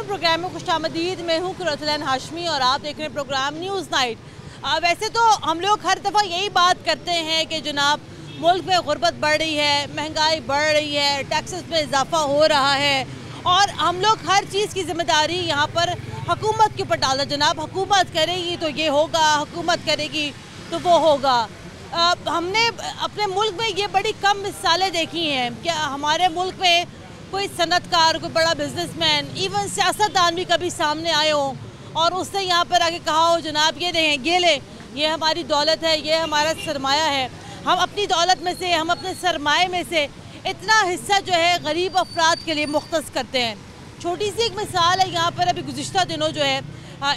Programme में खुशामदीद। मैं हूँ कुरतुल हाशमी और आप देख रहे हैं प्रोग्राम न्यूज़ नाइट। वैसे तो हम लोग हर दफ़ा यही बात करते हैं कि जनाब मुल्क में गुर्बत बढ़ रही है, महंगाई बढ़ रही है, टैक्सेस में इजाफा हो रहा है और हम लोग हर चीज़ की जिम्मेदारी यहाँ पर हुकूमत के ऊपर डालते हैं। जनाब हुकूमत करेगी तो ये होगा, हुकूमत करेगी तो वो होगा। हमने अपने मुल्क में ये बड़ी कम मिसालें देखी हैं कि हमारे मुल्क में कोई सनतकार, कोई बड़ा बिजनेसमैन, इवन सियासतदान भी कभी सामने आए हो और उसने यहाँ पर आके कहा हो जनाब ये दें, ये ले, ये हमारी दौलत है, ये हमारा सरमाया है, हम अपनी दौलत में से, हम अपने सरमाए में से इतना हिस्सा जो है गरीब अफराद के लिए मुख्तस करते हैं। छोटी सी एक मिसाल है, यहाँ पर अभी गुज़िश्ता दिनों जो है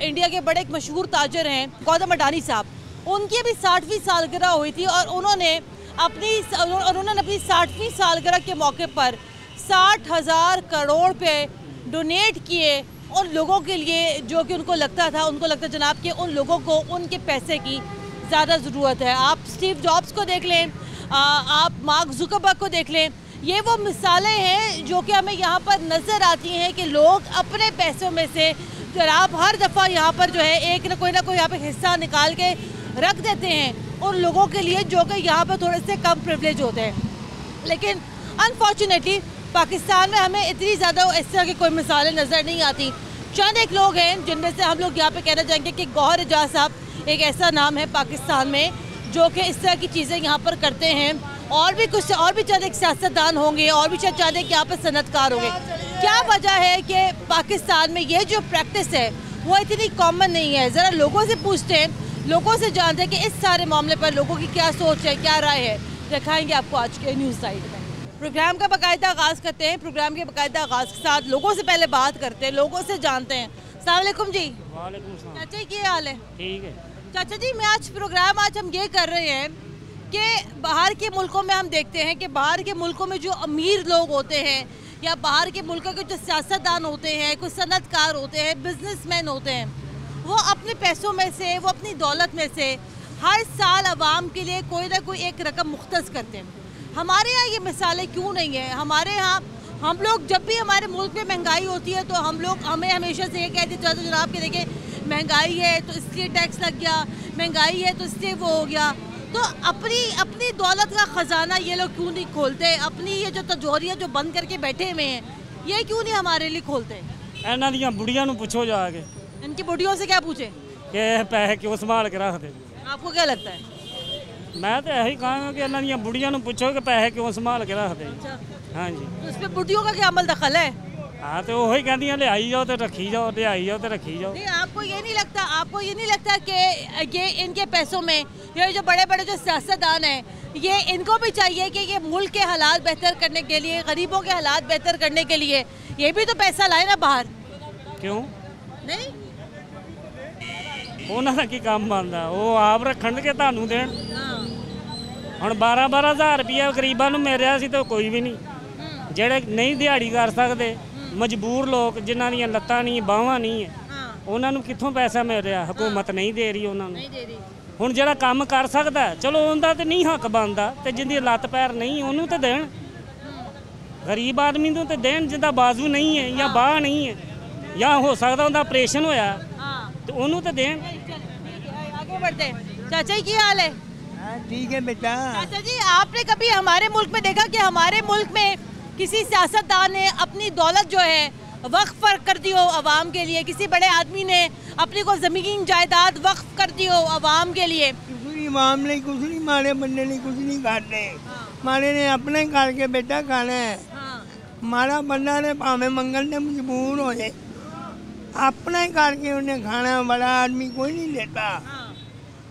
इंडिया के बड़े एक मशहूर ताजर हैं गौतम अडानी साहब, उनकी अभी 60वीं सालगिरह हुई थी और उन्होंने अपनी 60वीं सालगिरह के मौके पर 60,000 करोड़ रुपए डोनेट किए उन लोगों के लिए जो कि उनको लगता जनाब कि उन लोगों को उनके पैसे की ज़्यादा ज़रूरत है। आप स्टीव जॉब्स को देख लें, आप मार्क जुकरबर्ग को देख लें, ये वो मिसालें हैं जो कि हमें यहाँ पर नज़र आती हैं कि लोग अपने पैसों में से जनाब हर दफ़ा यहाँ पर जो है एक ना कोई यहाँ पर हिस्सा निकाल के रख देते हैं उन लोगों के लिए जो कि यहाँ पर थोड़े से कम प्रिविलेज होते हैं। लेकिन अनफॉर्चुनेटली पाकिस्तान में हमें इतनी ज़्यादा इस तरह की कोई मिसालें नज़र नहीं आती। चंद एक लोग हैं जिनमें से हम लोग यहाँ पे कहना चाहेंगे कि गौहर एजाज साहब एक ऐसा नाम है पाकिस्तान में जो कि इस तरह की चीज़ें यहाँ पर करते हैं। और भी चंद एक सियासतदान होंगे और भी चंद एक यहाँ पर सनतकार होंगे। क्या वजह है कि पाकिस्तान में ये जो प्रैक्टिस है वो इतनी कॉमन नहीं है? ज़रा लोगों से पूछते हैं, लोगों से जानते हैं कि इस सारे मामले पर लोगों की क्या सोच है, क्या राय है। दिखाएंगे आपको आज के न्यूज़ साइट में। प्रोग्राम का बाकायदा आगाज़ करते हैं। प्रोग्राम के बाकायदा आगाज़ के साथ लोगों से पहले बात करते हैं, लोगों से जानते हैं। अस्सलाम वालेकुम जी। वालेकुम सलाम। चाचा क्या हाल है? ठीक है चाचा जी, मैं आज हम ये कर रहे हैं कि बाहर के मुल्कों में हम देखते हैं कि बाहर के मुल्कों में जो अमीर लोग होते हैं या बाहर के मुल्कों के जो सियासतदान होते हैं, कुछ सनतकार होते हैं, बिजनेसमैन होते हैं, वो अपने पैसों में से, वो अपनी दौलत में से हर साल आवाम के लिए कोई ना कोई एक रकम मुख्तस करते हैं। हमारे यहाँ ये मिसालें क्यों नहीं है? हमारे यहाँ हम लोग जब भी हमारे मुल्क में महंगाई होती है तो हमें हमेशा से ये कह दिया जाता है जनाब कि देखिए महंगाई है तो इसलिए टैक्स लग गया, महंगाई है तो इसलिए वो हो गया। तो अपनी दौलत का ख़जाना ये लोग क्यों नहीं खोलते? अपनी ये जो तिजोरियाँ जो बंद करके बैठे हुए हैं ये क्यों नहीं हमारे लिए खोलते? इन्हां दियां बुढ़ियां नूं पुछो जाके। इनकी बुढ़ियों से क्या पूछे कि पैसे क्यों संभाल के रखते? आपको क्या लगता है? मैं तो यही कहूँगा कि इन्हां दियां बुढ़ियां नूं पुछो कि पैसे क्यों संभाल के रखते। हाँ जी, तो इस पे बुढ़ियों का क्या अमल दखल है? हाँ तो वही कहती ले आई जाओ तो रखी जाओ, ले आई जाओ तो रखी जाओ। नहीं, आपको ये नहीं लगता कि ये इनके पैसों में ये जो बड़े बड़े जो सियासतदान हैं ये इनको भी चाहिए कि ये मुल्क के हालात बेहतर करने के लिए, गरीबों के हालात बेहतर करने के लिए ये भी तो पैसा लाए ना बाहर? क्यों नहीं, उन्होंने की काम बनता, वो आप रखन के तुहानू देन। हुण 12-12 हज़ार रुपया गरीबां नूं मिल रहा सी तो कोई भी नहीं। जेड़े नहीं दिहाड़ी कर सकते, मजबूर लोग जिन्हां दियां लत्तां नहीं, बाहां नहीं है, उन्हां नूं कित्थों पैसा मिल रहा? हुकूमत नहीं दे रही उन्हां नूं। हुण जेड़ा काम कर सकदा चलो उनका तो नहीं हक बनता, तो जिंदी लत्त पैर नहीं उन्होंने तो देन। गरीब आदमी नूं तो देन जिंदा बाजू नहीं है या बाह नहीं है या हो सकता उनका ऑपरेशन होया तो उन्होंने तो देन। आगे बढ़ते हैं। चाचा जी क्या हाल है? ठीक है बेटा। चाचा जी, आपने कभी हमारे मुल्क में देखा कि हमारे मुल्क में किसी सियासतदान ने अपनी दौलत जो है वक्फ कर दी हो अवाम के लिए? किसी बड़े आदमी ने अपनी को ज़मीन जायदाद वक्फ कर दी हो अवाम के लिए? इमाम ने कुछ नहीं, मारे बंदे ने कुछ नहीं खाते। मारे ने अपने करके बेटा खाना है। मारा बंदा ने भावे मंगल ने मजबूर हो जाए, अपना करके उन्हें खाना। बड़ा आदमी कोई नहीं लेता।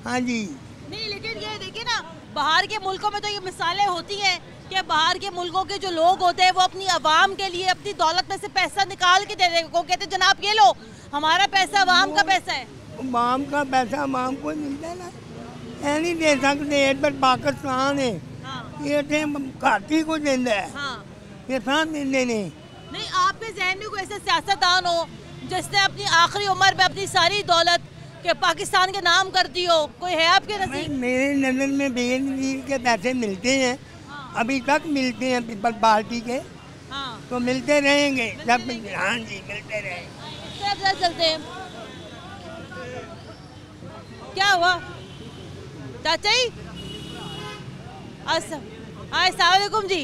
हाँ जी। नहीं, लेकिन ये देखिए ना, बाहर के मुल्कों में तो ये मिसालें होती हैं कि बाहर के मुल्कों के जो लोग होते हैं वो अपनी आवाम के लिए अपनी दौलत में से पैसा निकाल के दे देंगे। वो कहते हैं जनाब ये लो, हमारा पैसा आवाम का पैसा है। आवाम का पैसा आवाम को मिलता है ना, ऐ नहीं दे सकते। इधर पाकिस्तान है, ये घाटी को देता है, ये साथ देते नहीं। आपके जहन में कोई ऐसा सियासतदान हो जिसने अपनी आखिरी उम्र में अपनी सारी दौलत के पाकिस्तान के नाम कर दी हो? कोई है आपके नज़र? मेरे नज़र में बेनज़ीर के पैसे मिलते हैं, अभी तक मिलते हैं पीपल पार्टी के। तो मिलते रहेंगे जब। हाँ जी, मिलते रहेंगे। तरफ जरा चलते हैं। क्या हुआ चाचा जी? अस्सलाम वालेकुम जी।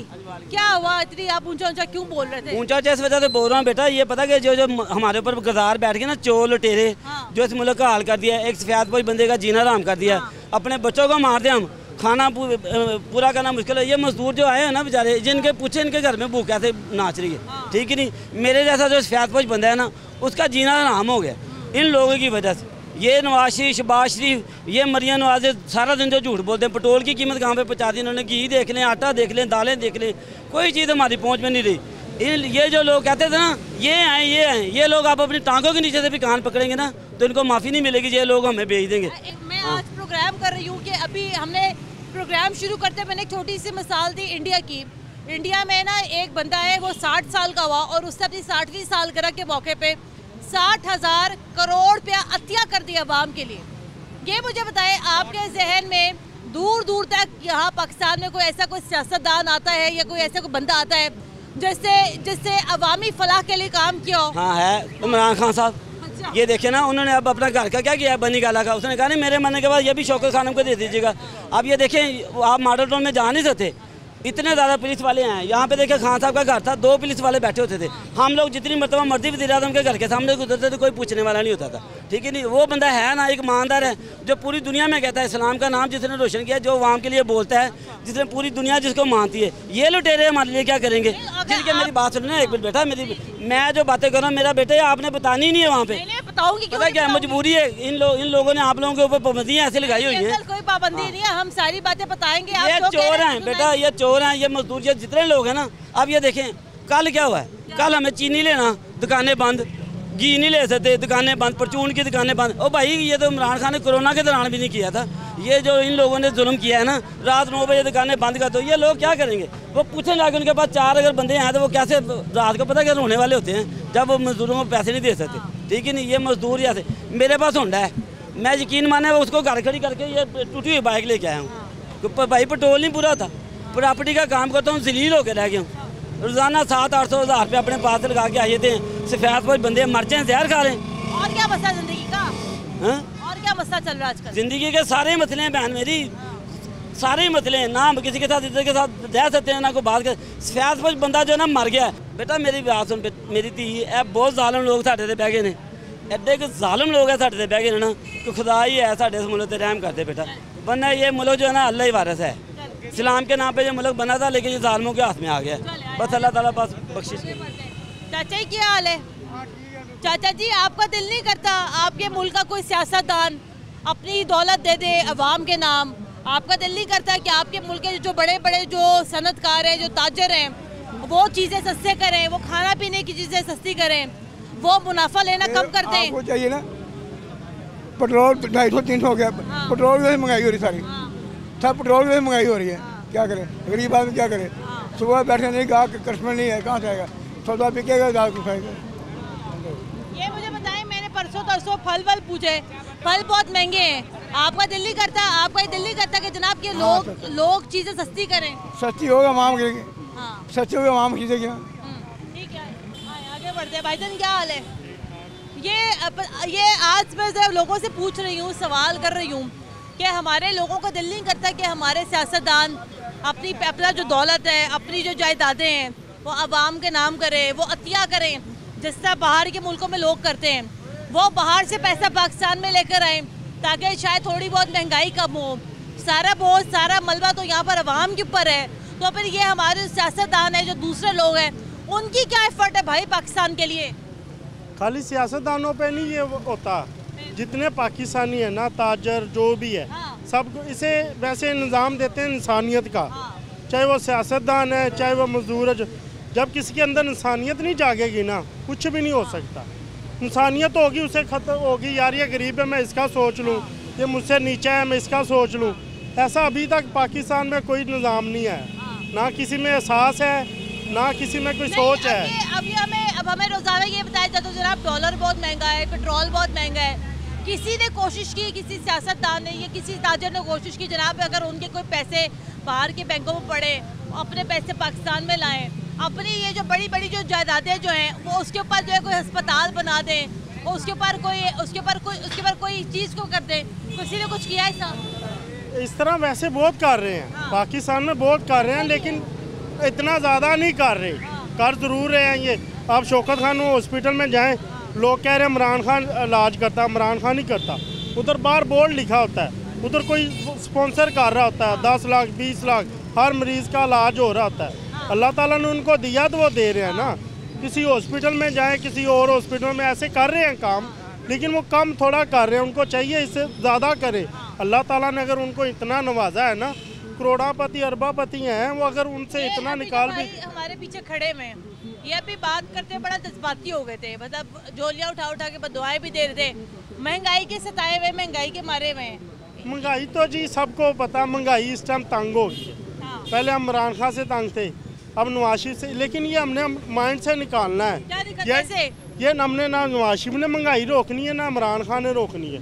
क्या हुआ, इतनी आप ऊंचा ऊंचा क्यों बोल रहे थे? ऊंचा इस वजह से बोल रहा हूँ बेटा, ये पता कि जो जो हमारे ऊपर गद्दार बैठ गए ना, चोर लुटेरे, जो इस मुल्क का हाल कर दिया, एक सफेदपोश बंदे का जीना हराम कर दिया, अपने बच्चों को मार दिया, हम खाना पूरा करना मुश्किल है। ये मजदूर जो आए हैं ना बेचारे, जिनके पूछे इनके घर में भूख कैसे नाच रही है, ठीक है नहीं। मेरे जैसा जो सफेदपोश बंदा है ना, उसका जीना हराम हो गया इन लोगों की वजह से। ये नवाज शरीफ, शहबाज शरीफ, ये मरियम नवाज सारा दिन जो झूठ बोलते हैं, पेट्रोल की कीमत कहाँ पे पहुँचा दी इन्होंने, घी देख लें, आटा देख लें, दालें देख लें, कोई चीज़ हमारी पहुँच में नहीं रही। ये जो लोग कहते थे ना ये हैं, ये लोग आप अपनी टांगों के नीचे से भी कान पकड़ेंगे ना तो इनको माफ़ी नहीं मिलेगी, ये लोग हमें भेज देंगे। मैं आज प्रोग्राम कर रही हूँ कि अभी हमने प्रोग्राम शुरू करते मैंने एक छोटी सी मिसाल दी इंडिया की। इंडिया में ना एक बंदा है, वो 60 साल का हुआ और उसने अपनी 60वीं सालगिरह के मौके पे 60,000 करोड़ रुपया अतिया कर दिया अवाम के लिए। ये मुझे बताएं, आपके जहन में दूर दूर तक यहाँ पाकिस्तान में कोई ऐसा कोई सियासतदान आता है या कोई ऐसा कोई बंदा आता है जिससे अवामी फलाह के लिए काम किया हो? हाँ है, इमरान खान साहब। ये देखिए ना, उन्होंने अब अपना घर का क्या किया, बनी गाला का। उसने कहा नहीं मेरे मरने के बाद ये भी शौकत खानम को दे दीजिएगा। अब ये देखें, आप मॉडल टाउन में जा नहीं सकते, इतने ज़्यादा पुलिस वाले हैं। यहाँ पे देखिए खान साहब का घर था, 2 पुलिस वाले बैठे होते थे। हम लोग जितनी मरतबा मर्जी वज़ीर-ए-आज़म के घर के सामने गुजरते थे, कोई पूछने वाला नहीं होता था, ठीक है नहीं। वो बंदा है ना, एक ईमानदार है जो पूरी दुनिया में कहता है इस्लाम का नाम जिसने रोशन किया, जो अवाम के लिए बोलता है, जिसने पूरी दुनिया जिसको मानती है। ये लुटेरे हमारे लिए क्या करेंगे? जिनके मेरी बात सुनना एक मिनट बेटा, मैं जो बातें कर रहा हूँ, मेरा बेटा आपने बतानी नहीं है वहाँ पे। पता क्या मजबूरी है, इन लोगों ने आप लोगों के ऊपर पाबंदियाँ ऐसे लगाई हुई है। कोई पाबंदी नहीं है, हम सारी बातें बताएंगे। ये चोर हैं बेटा, ये चोर हैं, ये मजदूर, ये जितने लोग हैं ना। अब ये देखें कल क्या हुआ है, कल हमें चीनी लेना, दुकानें बंद, घी नहीं ले सकते, दुकानें बंद, परचून की दुकानें बंद। ओ भाई, ये तो इमरान खान ने कोरोना के दौरान भी नहीं किया था। ये जो इन लोगों ने जुल्म किया है ना, रात 9 बजे दुकानें बंद कर दो, ये लोग क्या करेंगे? वो पूछें जाके उनके पास 4 अगर बंदे हैं तो वो कैसे रात को पता क्या रोने वाले होते हैं जब वो मजदूरों को पैसे नहीं दे सकते, ठीक है नहीं। ये मजदूर ऐसे, मेरे पास होंडा है, मैं यकीन माने उसको घर खड़ी करके ये टूटी हुई बाइक लेके आया हूँ। भाई पेट्रोल नहीं पूरा था, प्रॉपर्टी का काम करता हूँ, जलील होकर रह गया हूँ। रोजाना 700-800 हज़ार रुपये अपने पास लगा के आए थे, सफेदपोश बंदे मर जाए, जहर खा लें। और क्या मसला जिंदगी का? हाँ, और क्या मसला चल रहा है आजकल? जिंदगी के सारे मसले हैं बहन मेरी, सारे मसले हैं। ना हम किसी के साथ इधर के साथ रह सकते हैं, ना कोई बात कर। सफेदपोश बंदा जो है ना मर गया। बेटा मेरी बात सुन, मेरी धी है, बहुत जालिम लोग साढ़े बह गए ने, एडे के जालिम लोग है साढ़े बह गए ना, तो खुदा ही है साढ़े इस मुल्क से रहम करते बेटा। वरना ये मुल्क जो है ना अल्लाह ही वारिस है, इस्लाम के नाम पे ये मुल्क बना था, लेकिन ये जालिमों के हाथ में आ गया। बस अल्लाह ताला पास बख्शिश। चाचा जी क्या हाल है? चाचा जी आपका दिल नहीं करता आपके मुल्क का कोई सियासतदान अपनी दौलत दे दे अवाम के नाम? आपका दिल नहीं करता कि आपके मुल्क के जो बड़े बड़े जो सनतकार हैं, जो ताजर हैं, वो चीज़ें सस्ते करें, वो खाना पीने की चीज़ें सस्ती करें, वो मुनाफा लेना कम कर दें? आपको चाहिए ना, पेट्रोल 250-300 हो गया, पेट्रोल की महंगाई हो रही सारी, सब पेट्रोल की महंगाई हो रही है। क्या करें गरीब आदमी, क्या करे? सुबह बैठे नहीं, गाँव कस्टमर नहीं है, कहाँ से आएगा? सौदा बिकेगा, गाँव को खाएगा। ये मुझे बताएं, मैंने परसों तरसों फल पूछे, फल बहुत महंगे हैं। आपका दिल नहीं करता, आपका दिल नहीं करता कि जनाब के लोग चीज़ें सस्ती करें? सस्ती होगा आवाम के, हाँ सस्ती होगा आवाम खरीदेगी। ठीक है, आगे बढ़ते हैं। भाईजान क्या हाल है? ये आज मैं जब लोगों से पूछ रही हूँ, सवाल कर रही हूँ कि हमारे लोगों का दिल नहीं करता कि हमारे सियासतदान अपना जो दौलत है, अपनी जो जायदादें हैं, वो अवाम के नाम करें, वो अतिया करें, जिस तरह बाहर के मुल्कों में लोग करते हैं। वो बाहर से पैसा पाकिस्तान में लेकर आए ताकि शायद थोड़ी बहुत महंगाई कम हो। सारा बोझ, सारा मलबा तो यहाँ पर अवाम के ऊपर है। तो फिर ये हमारे सियासतदान है, जो दूसरे लोग हैं, उनकी क्या एफर्ट है भाई पाकिस्तान के लिए? खाली सियासतदानों पे नहीं ये होता, जितने पाकिस्तानी है ना, ताजर जो भी है, सब इसे वैसे निज़ाम देते हैं इंसानियत का। चाहे वो सियासतदान है, चाहे वो मजदूर है। जब किसी के अंदर इंसानियत नहीं जागेगी ना, कुछ भी नहीं हो सकता। इंसानियत होगी, उसे खत्म होगी, यार ये गरीब है मैं इसका सोच लूँ, ये मुझसे नीचा है मैं इसका सोच लूँ। ऐसा अभी तक पाकिस्तान में कोई निज़ाम नहीं है, ना किसी में एहसास है, ना किसी में कोई सोच है। अब हमें रोज़ाना ये बताया जाता है जनाब डॉलर बहुत महंगा है, पेट्रोल बहुत महंगा है। किसी ने कोशिश की, किसी सियासतदान ने या किसी ताजर ने कोशिश की जनाब अगर उनके कोई पैसे बाहर के बैंकों में पड़े, अपने पैसे पाकिस्तान में लाएं, अपनी ये जो बड़ी बड़ी जो जायदादें जो हैं वो उसके ऊपर जो है कोई अस्पताल बना दें, उसके ऊपर कोई चीज़ को कर दे, किसी ने कुछ किया ऐसा? इस तरह वैसे बहुत कर रहे हैं, पाकिस्तान में बहुत कर रहे हैं, लेकिन इतना ज़्यादा नहीं कर रहे। कर ज़रूर रहे हैं ये। आप शौकत खान हॉस्पिटल में जाएं, लोग कह रहे हैं इमरान खान इलाज करता, इमरान खान नहीं करता। उधर बाहर बोर्ड लिखा होता है, उधर कोई स्पॉन्सर कर रहा होता है, 10 लाख 20 लाख हर मरीज़ का इलाज हो रहा होता है। अल्लाह ताला ने उनको दिया तो वो दे रहे हैं ना। किसी हॉस्पिटल में जाएं, किसी और हॉस्पिटल में ऐसे कर रहे हैं काम, लेकिन वो कम थोड़ा कर रहे हैं, उनको चाहिए इससे ज़्यादा करें। अल्लाह ताला ने अगर उनको इतना नवाजा है ना, करोड़ापति अरबापति हैं वो, अगर उनसे इतना निकाल भी। हमारे पीछे खड़े में ये अभी बात करते बड़ा जज्बाती हो गए थे, मतलब झोलियाँ उठा उठा के दुआएं भी दे रहे थे, महंगाई के सताए हुए, महंगाई के मारे हुए। महंगाई तो जी सबको पता, महंगाई इस टाइम तंग हो गई है। पहले हम इमरान खान से तंग थे, अब नवाज शरीफ से, लेकिन ये हमने माइंड से निकालना है। ये हमने ना नवाज शरीफ ने महंगाई रोकनी है, ना इमरान खान ने रोकनी है।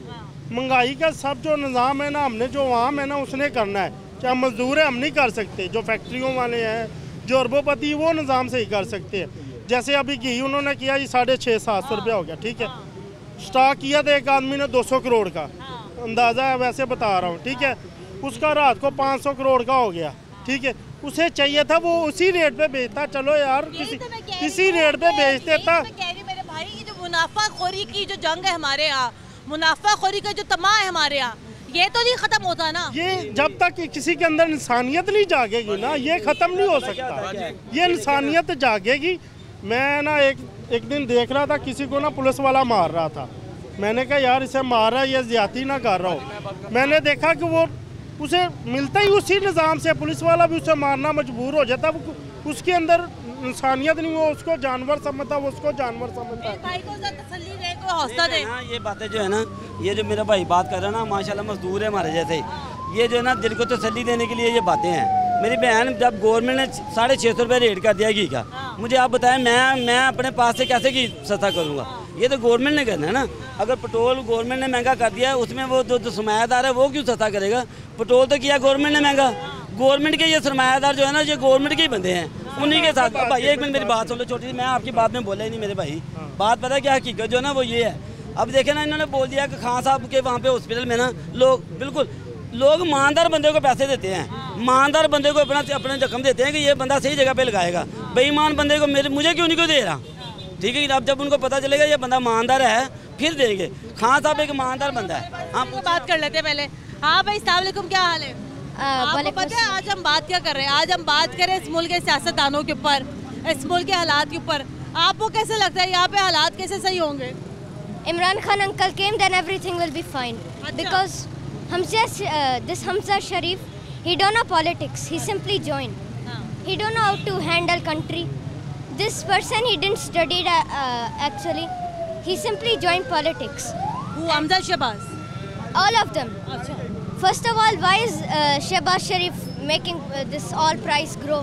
महंगाई का सब जो निज़ाम है ना, हमने जो आवाम है ना उसने करना है। चाहे मजदूर है हम नहीं कर सकते, जो फैक्ट्रियों वाले हैं, जो अरबोपति, वो निज़ाम से ही कर सकते हैं। जैसे अभी घी उन्होंने किया जी 650-700 रुपया हो गया, ठीक है। स्टॉक किया था एक आदमी ने 200 करोड़ का, अंदाज़ा है वैसे बता रहा हूँ, ठीक है। उसका रात को 500 करोड़ का हो गया, ठीक है। उसे चाहिए था वो उसी रेट पे बेचता, चलो यार किसी रेट पे बेच देता। मेरे भाई ये जो मुनाफाखोरी की जो जंग है हमारे यहाँ, मुनाफाखोरी का जो तमाम है हमारे यहाँ, ये तो नहीं खत्म होता ना। ये जब तक किसी के अंदर इंसानियत नहीं जागेगी ना, ये खत्म नहीं हो सकता। ये इंसानियत जागेगी। मैं ना एक दिन देख रहा था, किसी को ना पुलिस वाला मार रहा था। मैंने कहा यार इसे मार रहा है, ये ज्यादती ना कर रहा हो। मैंने देखा कि वो उसे मिलता ही उसी निज़ाम से, पुलिस वाला भी उसे मारना मजबूर हो जाता। उसके अंदर इंसानियत नहीं, वो उसको जानवर समझता, वो उसको जानवर समझता है। भाई को तसल्ली दे, कोई हौसला दे। ये बातें जो है ना, ये जो मेरा भाई बात कर रहा है ना, माशाल्लाह मजदूर है हमारे जैसे, ये जो है ना दिल को तसल्ली देने के लिए ये बातें हैं। मेरी बहन, जब गवर्नमेंट ने 650 रुपये रेट कर दिया घी का, मुझे आप बताएं मैं अपने पास से कैसे घी सस्ता करूँगा? ये तो गवर्नमेंट ने करना है ना। अगर पेट्रोल गवर्नमेंट ने महंगा कर दिया है, उसमें वो जो सरमायादार है वो क्यों सस्ता करेगा? पेट्रोल तो किया गवर्नमेंट ने महंगा। गवर्नमेंट के ये सरमायादार जो है ना, ये गवर्नमेंट के ही बंदे हैं, उन्हीं के साथ। भाई एक मिनट मेरी बात सुन लो छोटी सी, मैं आपकी बात में बोला ही नहीं मेरे भाई। बात पता है क्या हकीकत जो है ना वो ये है। अब देखे ना, इन्होंने बोल दिया कि खान साहब के वहाँ पे हॉस्पिटल में ना लोग ईमानदार बंदे को पैसे देते हैं, ईमानदार बंदे को अपने जख्म देते हैं कि ये बंदा सही जगह पे लगाएगा। बेईमान बंदे को मुझे क्यों नहीं दे रहा? ठीक है, अब जब उनको पता चलेगा ये बंदा ईमानदार है फिर देंगे। खान साहब एक ईमानदार बंदा है। हाँ, बात कर लेते हैं पहले। हाँ भाई, अस्सलाम वालेकुम, क्या हाल है? आपको पता है आज हम बात क्या कर रहे हैं? आज हम बात करें इस मुल्क के सियासतदानों के ऊपर, इस मुल्क के हालात के ऊपर। आपको कैसे लगता है यहाँ पे हालात कैसे सही होंगे? Imran Khan uncle came, then everything will be fine. Because Hamza Sharif, he don't know politics. He simply joined. He don't know how to handle country. This person, he didn't study actually. He simply joined politics. Who, Hamza Shahbaz? All of them. First of all, why is Shehbaz Sharif making this all price grow?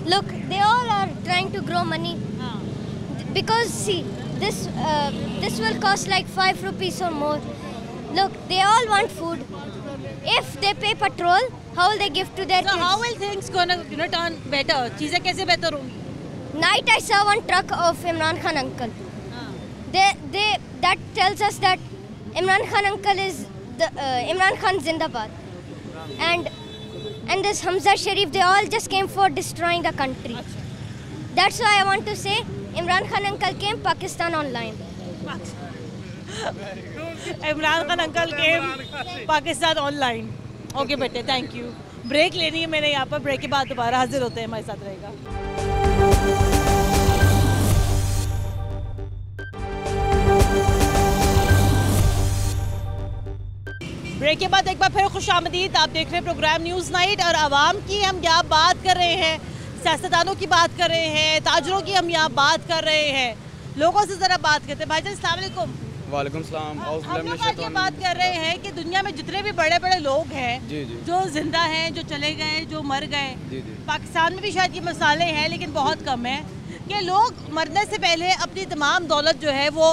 Look, they all are trying to grow money. Because see, this will cost like 5 rupees or more. Look, they all want food. If they pay petrol, how will they give to their kids? So how will things gonna turn better? चीजें कैसे बेहतर होंगी? Night I saw one truck of Imran Khan uncle. That tells us that Imran Khan uncle is the Imran Khan Zindabad. And this Hamza Sharif, they all just came for destroying the country. That's why I want to say Imran Khan uncle came Pakistan online. Imran Khan uncle के Pakistan online. Okay बेटे, thank you. Break लेनी है मैंने यहाँ पर, break के बाद दोबारा हाजिर होते हैं, हमारे साथ रहेगा। ब्रेक के बाद एक बार फिर खुशामदीद। आप देख रहे हैं प्रोग्राम न्यूज़ नाइट, और आवाम की हम यहाँ बात कर रहे हैं, सियासतदानों की बात कर रहे हैं, ताजरों की हम यहाँ बात कर रहे हैं, लोगों से ज़रा बात करते हैं। भाईजान अस्सलाम वालेकुम। वालेकुम सलाम। हम लोग आज ये बात कर रहे हैं कि दुनिया में जितने भी बड़े बड़े लोग हैं, जो जिंदा हैं, जो चले गए, जो मर गए, पाकिस्तान में भी शायद ये मसाले हैं लेकिन बहुत कम है, कि लोग मरने से पहले अपनी तमाम दौलत जो है वो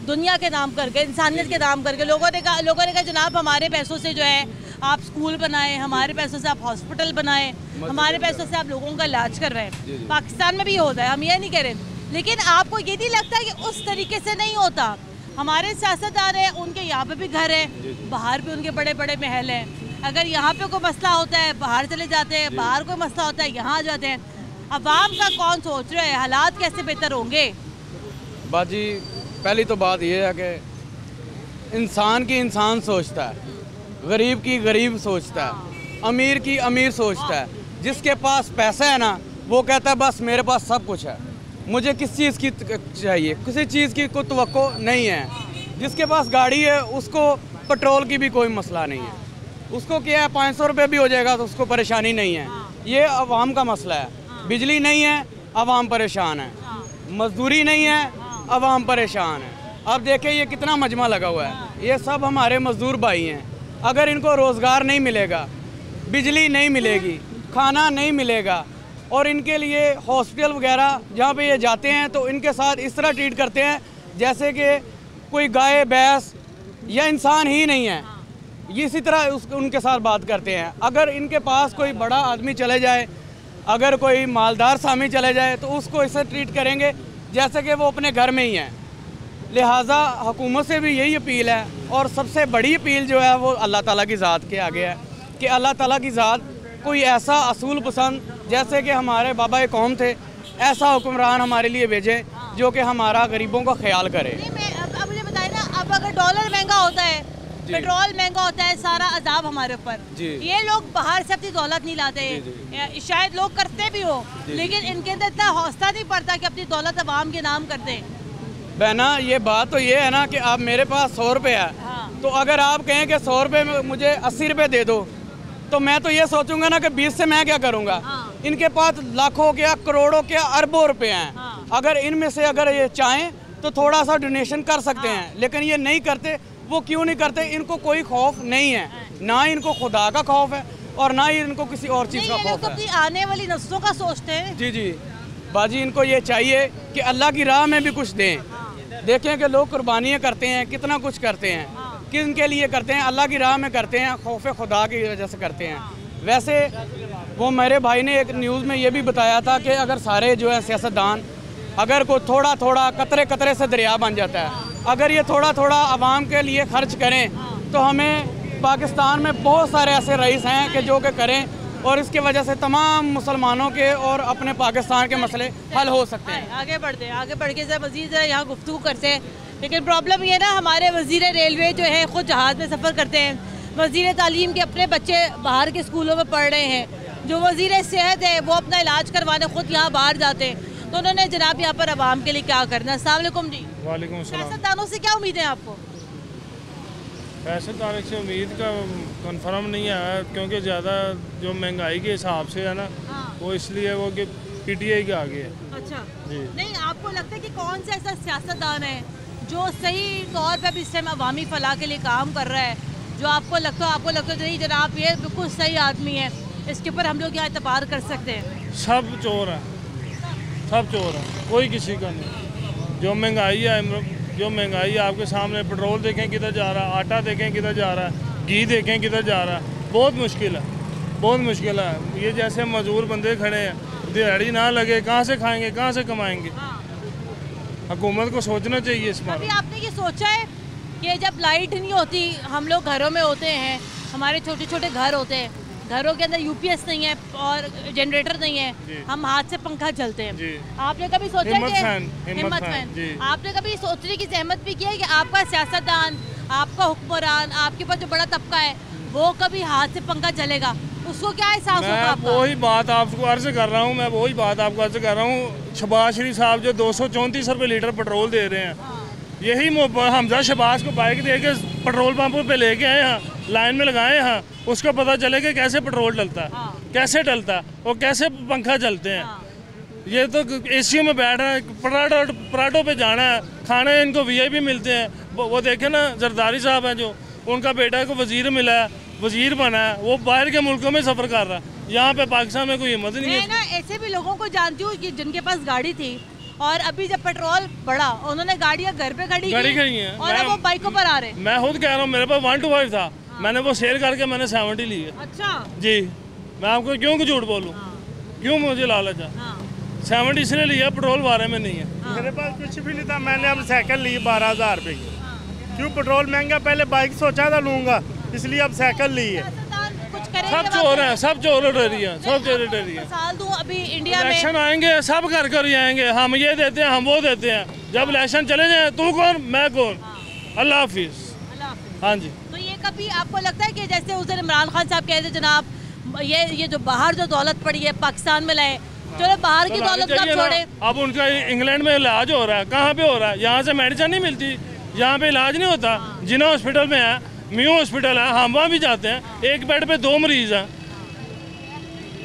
दुनिया के नाम करके, इंसानियत के नाम करके, लोगों ने कहा जनाब हमारे पैसों से जो है आप स्कूल बनाएं, हमारे पैसों से आप हॉस्पिटल बनाएं, हमारे पैसों से आप लोगों का इलाज कर रहे हैं। पाकिस्तान में भी होता है, हम ये नहीं कह रहे, लेकिन आपको ये नहीं लगता कि उस तरीके से नहीं होता? हमारे सियासतदान हैं, उनके यहाँ पे भी घर है, बाहर भी उनके बड़े बड़े महल हैं। अगर यहाँ पे कोई मसला होता है बाहर चले जाते हैं, बाहर कोई मसला होता है यहाँ आ जाते हैं। अवाम का कौन सोच रहा है, हालात कैसे बेहतर होंगे? बाजी पहली तो बात यह है कि इंसान की इंसान सोचता है, गरीब की गरीब सोचता है, अमीर की अमीर सोचता है। जिसके पास पैसा है ना वो कहता है बस मेरे पास सब कुछ है, मुझे किस चीज़ की चाहिए, किसी चीज़ की कोई तवक्को नहीं है। जिसके पास गाड़ी है उसको पेट्रोल की भी कोई मसला नहीं है, उसको क्या है 500 रुपये भी हो जाएगा तो उसको परेशानी नहीं है। ये अवाम का मसला है। बिजली नहीं है अवाम परेशान है, मजदूरी नहीं है अवाम परेशान है। अब देखें ये कितना मजमा लगा हुआ है, ये सब हमारे मजदूर भाई हैं। अगर इनको रोज़गार नहीं मिलेगा, बिजली नहीं मिलेगी, खाना नहीं मिलेगा और इनके लिए हॉस्पिटल वगैरह जहाँ पे ये जाते हैं तो इनके साथ इस तरह ट्रीट करते हैं जैसे कि कोई गाय भैंस या इंसान ही नहीं है, इसी तरह उनके साथ बात करते हैं। अगर इनके पास कोई बड़ा आदमी चले जाए, अगर कोई मालदार सामी चले जाए तो उसको ऐसे ट्रीट करेंगे जैसे कि वो अपने घर में ही है। लिहाजा हुकूमत से भी यही अपील है और सबसे बड़ी अपील जो है वो अल्लाह ताला की ज़ात के आगे है कि अल्लाह ताला की ज़ात कोई ऐसा असूल पसंद जैसे कि हमारे बाबा कौम थे, ऐसा हुक्मरान हमारे लिए भेजे जो कि हमारा गरीबों का ख्याल करे। अब मुझे बताइए ना, अब अगर डॉलर महंगा होता है, पेट्रोल महंगा होता है, सारा अजाब हमारे ऊपर, ये लोग बाहर से अपनी दौलत नहीं लाते। शायद लोग करते भी हो लेकिन इनके अंदर इतना हौसला नहीं पड़ता कि अपनी दौलत अवाम के नाम कर दें। बहना ये बात तो ये है ना कि आप मेरे पास 100 रुपये है तो अगर आप कहें कि 100 रुपये में मुझे 80 रुपये दे दो तो मैं तो ये सोचूंगा ना कि 20 से मैं क्या करूंगा। इनके पास लाखों क्या करोड़ों क्या अरबों रुपए हैं। अगर इनमें से अगर ये चाहें तो थोड़ा सा डोनेशन कर सकते हैं, लेकिन ये नहीं करते। वो क्यों नहीं करते? इनको कोई खौफ नहीं है, ना इनको खुदा का खौफ है और ना ही इनको किसी और चीज़ का खौफ है। आने वाली नस्लों का सोचते हैं। जी जी बाजी, इनको ये चाहिए कि अल्लाह की राह में भी कुछ दें। देखें कि लोग कुर्बानियाँ करते हैं, कितना कुछ करते हैं, किन के लिए करते हैं? अल्लाह की राह में करते हैं, खौफ खुदा की वजह से करते हैं। वैसे वो मेरे भाई ने एक न्यूज़ में ये भी बताया था कि अगर सारे जो है सियासतदान अगर कोई थोड़ा थोड़ा कतरे कतरे से दरिया बन जाता है, अगर ये थोड़ा थोड़ा आवाम के लिए खर्च करें तो हमें पाकिस्तान में बहुत सारे ऐसे रईस हैं कि जो कि करें और इसके वजह से तमाम मुसलमानों के और अपने पाकिस्तान के मसले हल हो सकते हैं। आगे बढ़ते हैं, आगे बढ़ के मज़ीद यहाँ गुफ्तगू करते हैं। लेकिन प्रॉब्लम ये ना, हमारे वज़ीर रेलवे जो है ख़ुद जहाज़ में सफ़र करते हैं, वज़ीर तालीम के अपने बच्चे बाहर के स्कूलों में पढ़ रहे हैं, जो वज़ीर सेहत है वो अपना इलाज करवाने ख़ुद यहाँ बाहर जाते हैं। तो उन्होंने जनाब यहाँ पर आवाम के लिए क्या करना है? अस्सलाम वालेकुम जी। वालेकुम सलाम। सियासतदानों से क्या उम्मीद है आपको? सियासतदानों से उम्मीद का कंफर्म नहीं है क्योंकि ज़्यादा जो महंगाई के हिसाब से है ना, वो इसलिए वो कि PTI के आगे है। अच्छा जी। नहीं, आपको लगता है कि कौन सा ऐसा सियासतदान है जो सही तौर पर इस टाइम अवामी फलाह के लिए काम कर रहा है, जो आपको लगता है नहीं जनाब ये बिल्कुल सही आदमी है, इसके ऊपर हम लोग यहाँ एतबार कर सकते हैं? सब चोर है, सब चोर है, कोई किसी का नहीं। जो महंगाई है आपके सामने, पेट्रोल देखें किधर जा रहा है, आटा देखें किधर जा रहा है, घी देखें किधर जा रहा है। बहुत मुश्किल है, बहुत मुश्किल है। ये जैसे मजदूर बंदे खड़े हैं, दिहाड़ी ना लगे कहाँ से खाएंगे, कहाँ से कमाएंगे? हुकूमत को सोचना चाहिए इस बार। अभी आपने ये सोचा है कि जब लाइट नहीं होती, हम लोग घरों में होते हैं, हमारे छोटे छोटे घर होते हैं, घरों के अंदर UPS नहीं है और जनरेटर नहीं है, हम हाथ से पंखा चलते हैं। आपने कभी सोचा कि हिम्मत फैन, आपने कभी सोचने की जहमत भी की है कि आपका सियासतदान, आपका हुक्मरान, आपके पास जो बड़ा तबका है वो कभी हाथ से पंखा चलेगा, उसको क्या एहसास होगा आपका? वही बात आपको अर्ज कर रहा हूँ, मैं वही बात आपको अर्ज कर रहा हूँ। शहबाज शरीफ साहब जो 234 रुपये लीटर पेट्रोल दे रहे हैं, यही हमजा शहबाज को बाइक दे के पेट्रोल पंप पे लेके आए हैं, लाइन में लगाए हैं, उसको पता चले कि कैसे पेट्रोल डलता है, कैसे डलता है और कैसे पंखा चलते हैं। ये तो AC में बैठ रहे हैं, पराठों पे जाना है, खाने इनको VIP मिलते हैं। वो देखे ना, जरदारी साहब हैं जो, उनका बेटा को वजीर मिला है, वजीर बना है, वो बाहर के मुल्कों में सफ़र कर रहा है, यहाँ पे पाकिस्तान में कोई हिम्मत नहीं है। ना ऐसे भी लोगों को जानती हूँ कि जिनके पास गाड़ी थी और अभी जब पेट्रोल बढ़ा उन्होंने गाड़ियाँ घर पे खड़ी हैं और अब वो बाइकों पर आ रहे हैं। मैं खुद कह रहा हूँ, मेरे पास 125 था, मैंने वो शेयर करके मैंने 70 ली है। अच्छा जी, मैं आपको क्यों झूठ बोलूँ, क्यों मुझे लालच है? 70 इसलिए लिया, पेट्रोल बारे में नहीं है। मेरे पास कुछ भी नहीं था, मैंने अब साइकिल ली 12,000 रुपये की। क्यों पेट्रोल महंगा, पहले बाइक सोचा था लूँगा, इसलिए अब साइकिल ली है। सब चोर हैं, सब चोर डरी हैं, सब चोर डरी हैं। साल दूं अभी इंडिया में इलेक्शन आएंगे, सब घर घर ही आएंगे, हम ये देते हैं, हम वो देते हैं। जब इलेक्शन चले जाए, तू कौन मैं कौन। अल्लाह हाफिज। हाँ जी। तो ये कभी आपको लगता है कि जैसे उस दिन इमरान खान साहब कह रहे थे जनाब ये जो बाहर जो दौलत पड़ी है पाकिस्तान में लाए, चलो बाहर की दौलत कब छोड़े। अब उनका इंग्लैंड में इलाज हो रहा है, कहाँ पे हो रहा है? यहाँ से मेडिसिन नहीं मिलती, यहाँ पे इलाज नहीं होता। जिना हॉस्पिटल में है, म्यू हॉस्पिटल है, हम वहाँ भी जाते हैं, एक बेड पे 2 मरीज हैं,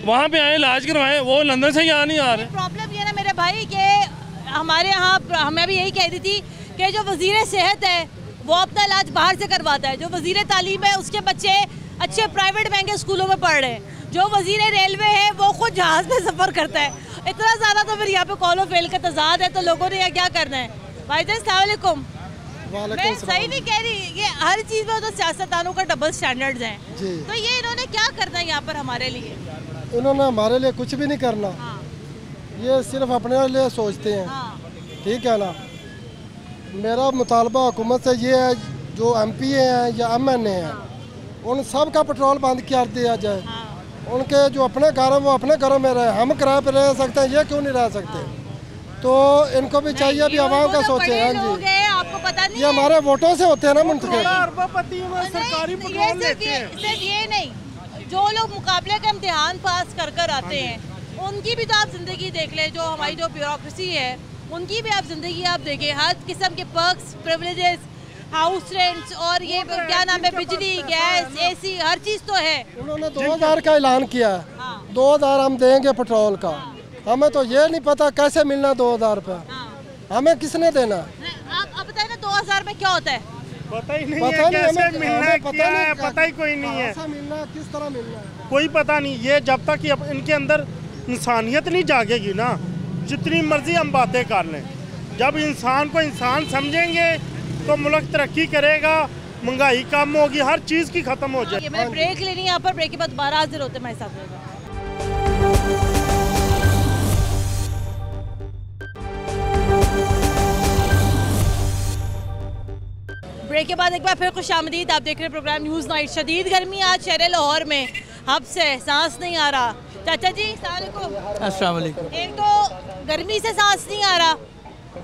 वहाँ पे आए इलाज करवाएं, वो लंदन से यहाँ नहीं आ रहे। प्रॉब्लम ये ना मेरे भाई कि हमारे यहाँ हमें भी यही कह रही थी कि जो वजीर सेहत है वो अपना इलाज बाहर से करवाता है, जो वजीर तालीम है उसके बच्चे अच्छे प्राइवेट महंगे स्कूलों में पढ़ रहे हैं, जो वजीर रेलवे है वो खुद जहाज़ में सफ़र करता है। इतना ज़्यादा तो फिर यहाँ पे कॉल फेल का तजाद है, तो लोगों ने यहाँ क्या करना है। भाईजान अस्सलाम वालेकुम। मैं सही नहीं कह रही, ये हर चीज़ में तो सियासतदानों का डबल स्टैंडर्ड्स हैं, तो ये इन्होंने क्या करना है यहाँ पर हमारे लिए? इन्होंने हमारे लिए कुछ भी नहीं करना, ये सिर्फ अपने लिए सोचते हैं। ठीक है ना, मेरा मुतालबा हुकूमत से ये है, जो MP हैं या MNA हैं, उन सब का पेट्रोल बंद कर दिया जाए। उनके जो अपने घर हैं वो अपने घरों में रहे, हम किराए पर रह सकते हैं, ये क्यों नहीं रह सकते? तो इनको भी चाहिए भी आवाम का सोचे। हाँ जी, आपको पता नहीं, ये हमारे वोटों से होते हैं ना मुंतखब। सरकारी पेट्रोल लेते हैं। सिर्फ ये नहीं, जो लोग मुकाबले का इम्तिहान पास कर कर आते हैं, उनकी भी तो आप जिंदगी देख लें। जो हमारी जो ब्यूरोक्रेसी है उनकी भी आप जिंदगी आप देखें, हर किस्म के पर्क्स, प्रिविलेजेस, हाउस रेंट्स और ये क्या नाम है, बिजली, गैस, AC, हर चीज़ तो है। उन्होंने 2000 का ऐलान किया है, 2000 हम देंगे पेट्रोल का। हमें तो ये नहीं पता कैसे मिलना 2000 रुपये, हमें किसने देना? आप बताए ना 2000 में क्या होता है? पता ही नहीं है कैसे मिलना है, क्या है, पता ही कोई नहीं है। मिलना किस तरह मिलना है कोई पता नहीं। ये जब तक इनके अंदर इंसानियत नहीं जागेगी ना, जितनी मर्जी हम बातें कर लें, जब इंसान को इंसान समझेंगे तो मुल्क तरक्की करेगा, महंगाई कम होगी, हर चीज़ की ख़त्म हो जाएगी। मैं ब्रेक लेनी है यहाँ पर, ब्रेक के बाद 12 हाजिर होते हमारे साथ रहेगा। ब्रेक के बाद एक बार फिर खुशामदीद, आप देख रहे हैं प्रोग्राम न्यूज़ नाइट। शदीद गर्मी आज शहर लाहौर में, हब से सांस नहीं आ रहा। चाचा जी अस्सलाम वालेकुम। एक तो गर्मी से सांस नहीं आ रहा,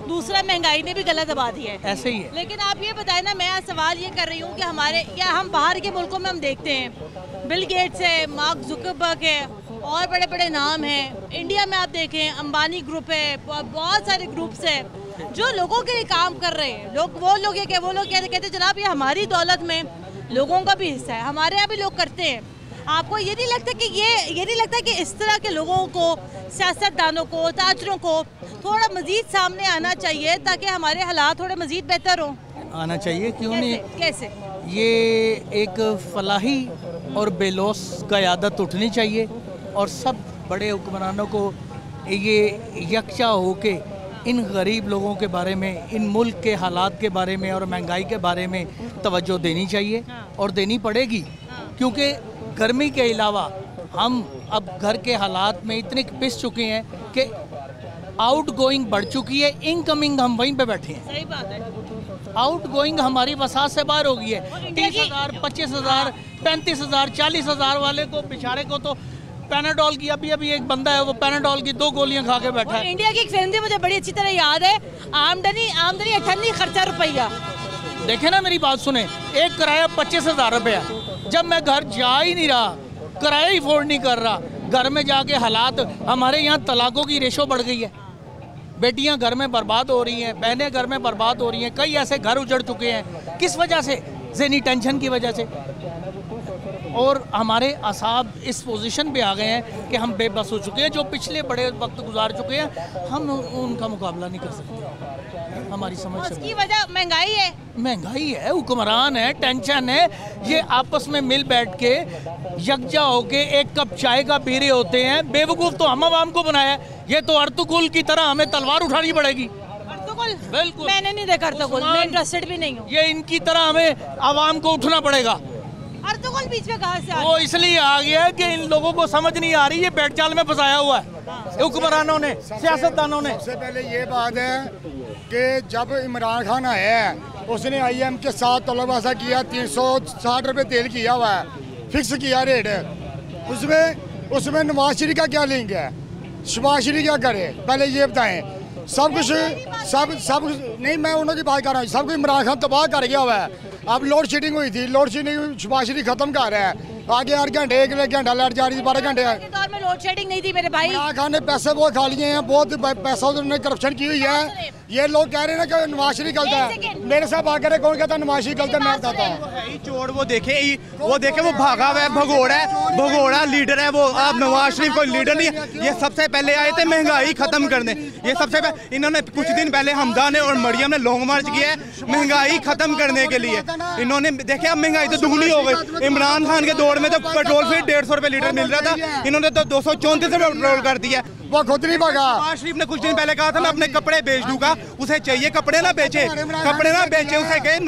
दूसरा महंगाई ने भी गला दबा दिया है। ऐसे ही है। लेकिन आप ये बताएं ना, मैं सवाल ये कर रही हूँ कि हमारे या हम बाहर के मुल्कों में हम देखते हैं, बिल गेट्स है, मार्क जुकरबर्ग है और बड़े बड़े नाम हैं। इंडिया में आप देखें अंबानी ग्रुप है, बहुत सारे ग्रुप्स हैं जो लोगों के लिए काम कर रहे हैं। वो लोग कहते हैं जनाब ये हमारी दौलत में लोगों का भी हिस्सा है, हमारे यहाँ भी लोग करते हैं। आपको ये नहीं लगता कि ये नहीं लगता कि इस तरह के लोगों को, सियासतदानों को, ताजरों को थोड़ा मजीद सामने आना चाहिए ताकि हमारे हालात थोड़े मजीद बेहतर हों? आना चाहिए, क्यों नहीं। कैसे? ये एक फलाही और बेलौस क़यादत उठनी चाहिए और सब बड़े हुक्मरानों को ये यकजा होके इन गरीब लोगों के बारे में, इन मुल्क के हालात के बारे में और महंगाई के बारे में तवज्जो देनी चाहिए और देनी पड़ेगी। क्योंकि गर्मी के अलावा हम अब घर के हालात में इतने पिस चुके हैं कि आउट गोइंग बढ़ चुकी है, इनकमिंग हम वहीं पे बैठे हैं। सही बात है। आउट गोइंग हमारी वसात से बाहर हो गई है। 30,000, 25,000, 35,000, 40,000 वाले को, बेचारे को तो पैनाडोल की, अभी एक बंदा है वो पैनाडोल की 2 गोलियां खा के बैठा है। इंडिया की एक फिल्म थी, मुझे बड़ी अच्छी तरह याद है, आमदनी 98 खर्चा रुपया। देखे ना, मेरी बात सुने, एक किराया 25,000 रुपया। जब मैं घर जा ही नहीं रहा, किराया ही अफोर्ड नहीं कर रहा, घर में जाके हालात, हमारे यहाँ तलाकों की रेशो बढ़ गई है, बेटियां घर में बर्बाद हो रही हैं, बहनें घर में बर्बाद हो रही हैं, कई ऐसे घर उजड़ चुके हैं। किस वजह से? ज़हनी टेंशन की वजह से। और हमारे असाब इस पोजीशन पे आ गए हैं कि हम बेबस हो चुके हैं। जो पिछले बड़े वक्त गुजार चुके हैं, हम उनका मुकाबला नहीं कर सकते। हमारी समझ से उसकी वजह महंगाई है। महंगाई है, हुक्मरान है, टेंशन है। ये आपस में मिल बैठ के यकजा होके एक कप चाय का पी रहे होते हैं। बेवकूफ़ तो हम आवाम को बनाया है, ये तो अर्तुगरुल की तरह हमें तलवार उठानी पड़ेगी। बिल्कुल, मैंने नहीं देखा अर्तुगरुल, मैं इंटरेस्टेड भी नहीं हूँ। ये इनकी तरह हमें आवाम को उठना पड़ेगा। अर्तुगरुल बीच में कहाँ से आ गया? वो इसलिए आ गया कि इन लोगों को समझ नहीं आ रही, ये बैठ चाल में फंसाया हुआ है। हुक्मरानों ने, सियासतदानों ने। सबसे पहले ये बात है कि जब इमरान खान आया है उसने IM के साथ तलब ऐसा किया, 360 रुपये तेल किया हुआ है, फिक्स किया रेट। उसमें नवाज शरीफ का क्या लिंक है, शहबाज शरीफ क्या करे, पहले ये बताएं। सब कुछ नहीं, मैं उन्होंने की बात कर रहा हूँ, सब कुछ इमरान खान तबाह कर गया हुआ है। अब लोड शेडिंग हुई थी, लोड शेडिंग शहबाज शरीफ खत्म कर रहा है। आगे 8 घंटे 1 घंटा लाइट जा रही थी, 12 घंटे। दौर में लोड शेडिंग नहीं थी मेरे भाई। इमरान खान ने पैसे बहुत खा लिए हैं, बहुत पैसा उन्होंने करप्शन की हुई है। ये लोग कह रहे हैं ना कि नवाज शरीफ गलत है, मेरे साथ बात करें, कौन कहता है नवाज शरीफ गलत है? मैं बताता हूँ। चोर वो देखे वो भागा हुआ है, भगोड़ा लीडर है वो। आप नवाज शरीफ कोई लीडर नहीं है। ये सबसे पहले आए थे महंगाई खत्म करने। ये सबसे पहले इन्होंने कुछ दिन पहले हमजा ने और मरियम ने लॉन्ग मार्च किया है महंगाई खत्म करने के लिए। इन्होंने देखे अब महंगाई तो दुगनी हो गई। इमरान खान के दौर में तो पेट्रोल फिर 150 रुपये लीटर मिल रहा था, इन्होंने तो 234 रुपये पेट्रोल कर दिया। वो खुद नहीं भागा। नवाज शरीफ ने कुछ दिन पहले कहा था मैं अपने कपड़े बेच दूंगा, उसे चाहिए कपड़े ना बेचे, उसे कहे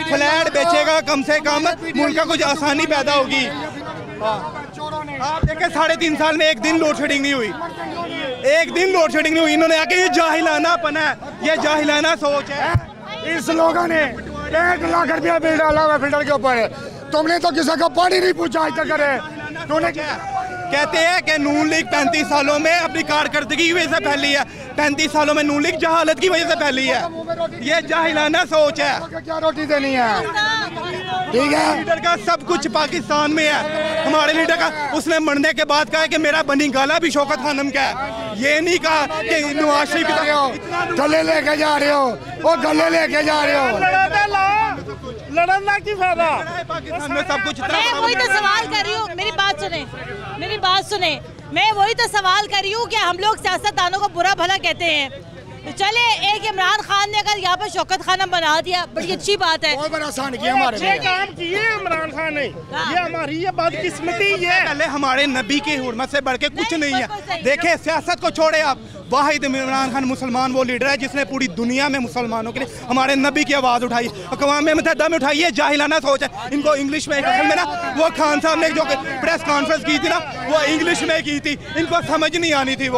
फ्लैट बेचेगा, कम से कम मुल्क का कुछ आसानी पैदा होगी। आप देखें 3.5 साल में एक दिन लोड शेडिंग नहीं हुई, एक दिन लोड शेडिंग नहीं हुई। इन्होंने आके ये जाहिलाना पना है, ये जाहिलाना सोच है। इस लोगों ने 1 लाख रुपया बिल डाला हुआ फिल्टर के ऊपर, तुमने तो किसी का पानी नहीं पूछा आज तक। करे तूने क्या कहते हैं कि नून लीग 35 सालों में अपनी कारकर्दगी की वजह से फैली है, 35 सालों में नून लीग जहालत की वजह से फैली है। ये जाहिलाना सोच है। क्या रोटी देनी है? ठीक है, लीडर का सब कुछ पाकिस्तान में है। हमारे लीडर का उसने मरने के बाद कहा कि मेरा बनी गाला भी शौकत खानम का है। ये नहीं कहा कि नवाज शरीफ गले लेके जा रहे हो, वो गले लेके जा रहे हो। लड़ना की फायदा? पाकिस्तान में सब कुछ। मैं वही तो सवाल कर रही हूँ, मेरी बात सुने। मैं वही तो सवाल कर रही हूँ कि हम लोग सियासतदानों को बुरा भला कहते हैं, तो चले एक इमरान खान ने अगर यहाँ पे शौकत खानम बना दिया, बड़ी अच्छी बात है। बहुत बड़ा आसान किया हमारे लिए काम किए इमरान खान ने। ये हमारी ये बदकिस्मती है। पहले हमारे नबी की हुर्मत से बढ़ के कुछ नहीं है। देखे सियासत को छोड़े आप, वाहिद इमरान खान मुसलमान वो लीडर है जिसने पूरी दुनिया में मुसलमानों के लिए हमारे नबी की आवाज़ उठाई, अक़वाम मुत्तहिदा में उठाई। है जाहिलाना सोच है। इनको इंग्लिश में ना वो खान साहब ने जो प्रेस कॉन्फ्रेंस की थी ना, वो इंग्लिश में की थी। इनको समझ नहीं आनी थी,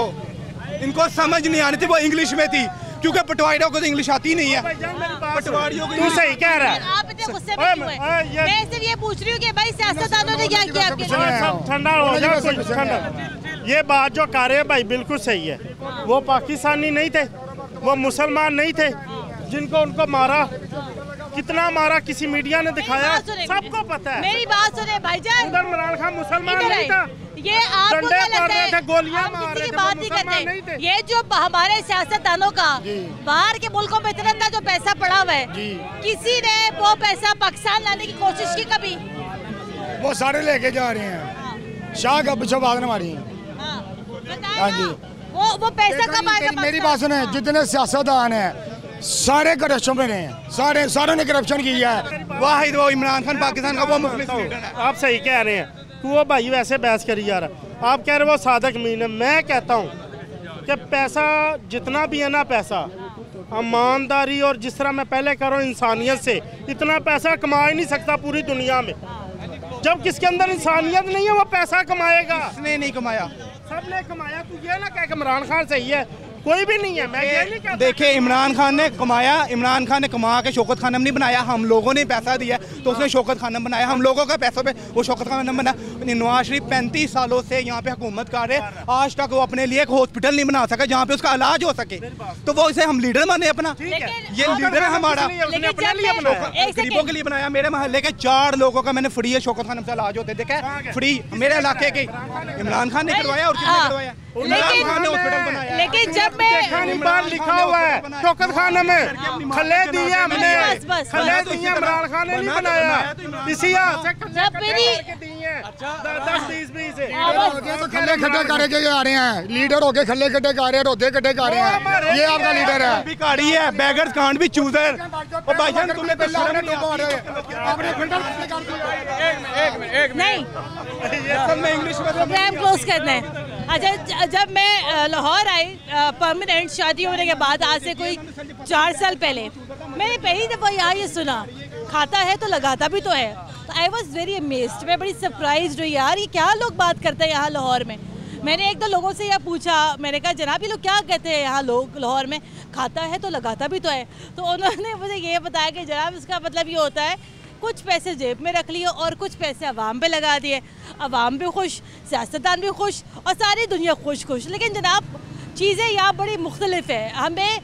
इनको समझ नहीं आनी थी, वो इंग्लिश में थी, क्योंकि पटवारियों को तो इंग्लिश आती नहीं है। पटवारियों को तू सही कह रहा है। आप इतने गुस्से में क्यों हैं? मैं सिर्फ ये पूछ रही हूँ कि भाई सियासतदानों ने क्या किया आपके साथ? ठंडा हो जाए, कुछ ठंडा। ये बात जो कर रहे हैं भाई बिल्कुल सही है। वो पाकिस्तानी नहीं थे, वो मुसलमान नहीं थे जिनको उनको मारा, कितना मारा किसी मीडिया ने दिखाया, सबको पता है। मेरी बात सुने भाईजान, इमरान खान मुसलमान नहीं था, ये आपको क्या लगता है? गोलियां हम मार किसी रहे की थे, बात नहीं करते। ये जो हमारे सियासतदानों का बाहर के मुल्कों में इतना जो पैसा पड़ा हुआ है, किसी ने वो पैसा पाकिस्तान लाने की कोशिश की कभी? वो सारे लेके जा रहे हैं। शाह का पीछे बात हमारी। हाँ जी, वो पैसा कब आएगा? मेरी बात सुने, जितने सियासतदान हैं सारे करप्शन में हैं, सारों ने करप्शन किया है। वाहिद वो इमरान खान पाकिस्तान का वो मुखलिस लीडर है। आप सही कह रहे हैं। तू वो भाई वैसे बहस करी जा रहा, आप कह रहे वो सादक मीन है। मैं कहता हूँ कि पैसा जितना भी है ना, पैसा ईमानदारी और जिस तरह मैं पहले कह रहा हूँ इंसानियत से, इतना पैसा कमा ही नहीं सकता पूरी दुनिया में। जब किसके अंदर इंसानियत नहीं है वो पैसा कमाएगा। किसने नहीं कमाया? सबने कमाया। तू ये ना कह इमरान खान सही है, कोई भी नहीं है। मैं ये नहीं कहता। देखिए इमरान खान ने कमाया, इमरान खान ने कमा के शौकत खानम नहीं बनाया, हम लोगों ने पैसा दिया तो उसने शौकत खानम बनाया। हम लोगों का पैसों पे वो शौकत खानम बना। नवाज शरीफ 35 सालों से यहाँ पे हुकूमत कर रहे, आज तक वो अपने लिए एक हॉस्पिटल नहीं बना सका जहाँ पे उसका इलाज हो सके, तो वो इसे हम लीडर माने अपना। ये लीडर है हमारा, गरीबों के लिए बनाया। मेरे मोहल्ले के 4 लोगों का मैंने फ्री है शौकत खानम से इलाज होते देखा, फ्री मेरे इलाके के। इमरान खान ने करवाया और किसने करवाया? इमरान खान ने हॉस्पिटल बनाया। लेकिन जब मैं बार लिखा हुआ है शौकत खान में खले दिए हमने, खले दिए इमरान खान ने नहीं बनाया। इसी जब मेरी 10-20 खले खड्डे करके आ रहे हैं, लीडर होके खले खड्डे कर रहे हैं, रोते खड्डे कर रहे हैं। ये आपका लीडर है। भिखारी है, बेगर्स कांट बी चूजर। और भाईजान तुमने तो शर्म नहीं नहीं इंग्लिश में प्रोग्राम क्लोज करना है। अच्छा, जब मैं लाहौर आई परमानेंट शादी होने के बाद, आज से कोई 4 साल पहले, मैंने पहली दफ़ा यहाँ ये सुना, खाता है तो लगाता भी तो है। तो आई वॉज वेरी अमेज्ड, मैं बड़ी सरप्राइज हुई यार, ये क्या लोग बात करते हैं यहाँ लाहौर में। मैंने एक दो लोगों से यह पूछा, मैंने कहा जनाब ये लोग क्या कहते हैं यहाँ लोग लाहौर में, खाता है तो लगाता भी तो है। तो उन्होंने मुझे ये बताया कि जनाब इसका मतलब ये होता है कुछ पैसे जेब में रख लिए और कुछ पैसे अवाम पे लगा दिए, अवाम भी खुश, सियासतदान भी खुश और सारी दुनिया खुश। लेकिन जनाब चीज़ें यहाँ बड़ी मुख्तलिफ है। हमें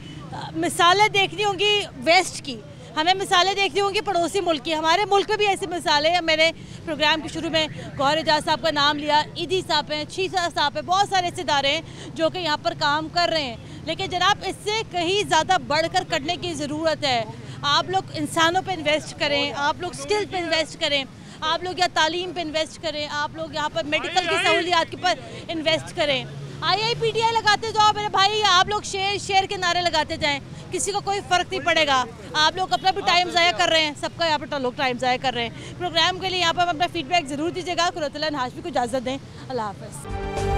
मिसालें देखनी होंगी वेस्ट की, हमें मिसालें देखनी होंगी पड़ोसी मुल्क की। हमारे मुल्क में भी ऐसी मिसालें हैं। मैंने प्रोग्राम के शुरू में गौहर एजाज साहब का नाम लिया, ईदी साहब हैं, शीशा साहब हैं, बहुत सारे ऐसे इदारे हैं जो कि यहाँ पर काम कर रहे हैं। लेकिन जनाब इससे कहीं ज़्यादा बढ़कर करने की ज़रूरत है। आप लोग इंसानों पे इन्वेस्ट करें, आप लोग स्किल पे इन्वेस्ट करें, आप लोग यहाँ तालीम पे इन्वेस्ट करें, आप लोग यहाँ पर मेडिकल की सहूलियात के पर इन्वेस्ट करें। IIPDI लगाते जाओ मेरे भाई, आप लोग शेर के नारे लगाते जाएं, किसी को कोई फ़र्क नहीं पड़ेगा। आप लोग अपना भी टाइम ज़ाया कर रहे हैं, सबका यहाँ पर लोग टाइम ज़ाया कर रहे हैं। प्रोग्राम के लिए यहाँ पर अपना फीडबैक ज़रूर दीजिएगा। कुरतुल हाशमी को इजाज़त दें, अल्लाह हाफ़िज़।